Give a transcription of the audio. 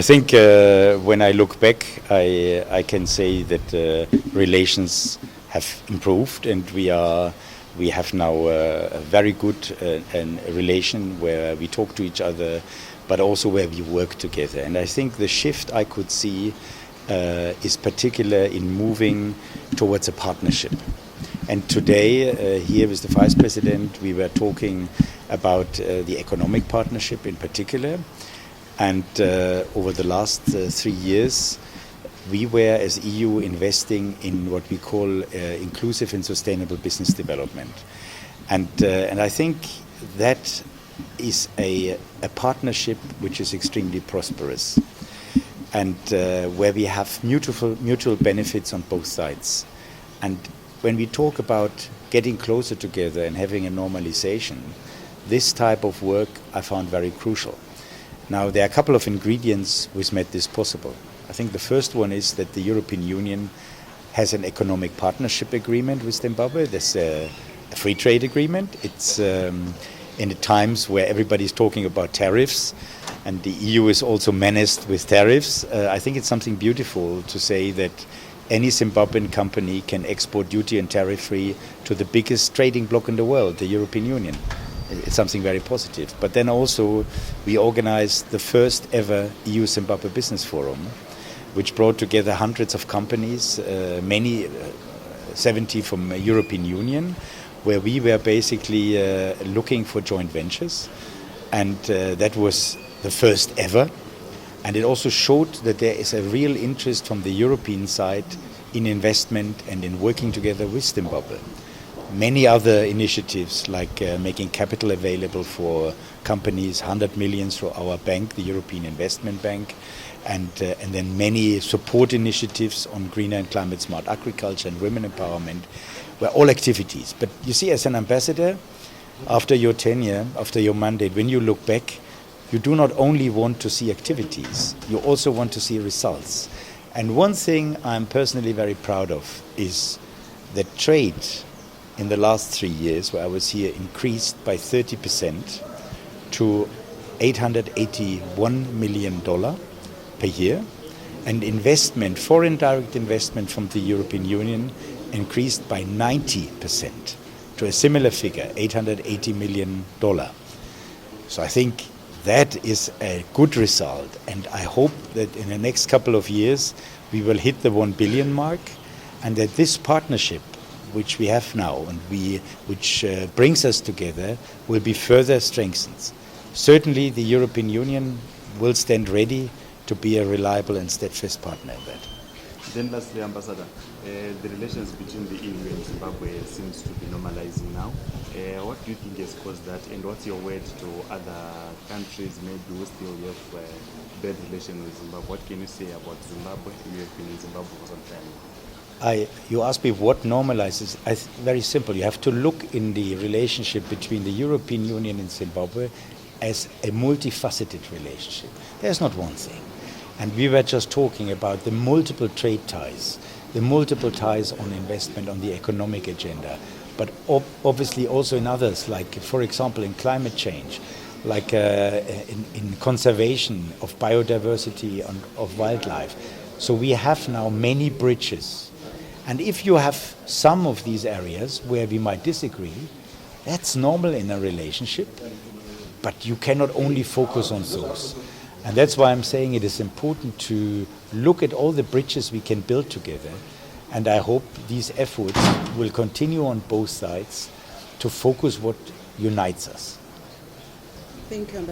think when I look back, I can say that relations have improved, and we have now a very good relation where we talk to each other, but also where we work together. And I think the shift I could see is particular in moving towards a partnership. And today, here with the Vice President, we were talking about the economic partnership in particular. And over the last 3 years, we were, as EU, investing in what we call inclusive and sustainable business development. And I think that is a partnership which is extremely prosperous, and where we have mutual benefits on both sides. And when we talk about getting closer together and having a normalization, this type of work I found very crucial. Now, there are a couple of ingredients which made this possible. I think the first one is that the European Union has an economic partnership agreement with Zimbabwe. There's a free trade agreement. It's in the times where everybody's talking about tariffs, and the EU is also menaced with tariffs. I think it's something beautiful to say that any Zimbabwean company can export duty and tariff-free to the biggest trading bloc in the world, the European Union. It's something very positive. But then also we organized the first ever EU-Zimbabwe Business Forum, which brought together hundreds of companies, 70 from the European Union, where we were basically looking for joint ventures. And that was the first ever. And it also showed that there is a real interest from the European side in investment and in working together with Zimbabwe. Many other initiatives, like making capital available for companies, 100 million through our bank, the European Investment Bank, and then many support initiatives on greener and climate smart agriculture and women empowerment, were all activities. But you see, as an ambassador, after your tenure, after your mandate, when you look back, you do not only want to see activities, you also want to see results. And one thing I'm personally very proud of is that trade in the last 3 years, where I was here, increased by 30% to $881 million per year. And investment, foreign direct investment from the European Union, increased by 90% to a similar figure, $880 million. So I think that is a good result, and I hope that in the next couple of years we will hit the 1 billion mark, and that this partnership which we have now and which brings us together will be further strengthened. Certainly the European Union will stand ready to be a reliable and steadfast partner in that. Then lastly, Ambassador, the relations between the EU and Zimbabwe seems to be normalizing now. What do you think has caused that, and what's your word to other countries maybe who still have bad relations with Zimbabwe? What can you say about Zimbabwe? You have been in Zimbabwe for some time. You ask me what normalizes. Very simple. You have to look in the relationship between the European Union and Zimbabwe as a multifaceted relationship. There's not one thing. And we were just talking about the multiple trade ties, the multiple ties on investment on the economic agenda, but obviously also in others, like, for example, in climate change, like in conservation of biodiversity and of wildlife. So we have now many bridges. And if you have some of these areas where we might disagree, that's normal in a relationship, but you cannot only focus on those. And that's why I'm saying it is important to look at all the bridges we can build together. And I hope these efforts will continue on both sides to focus what unites us. Thank you, Ambassador.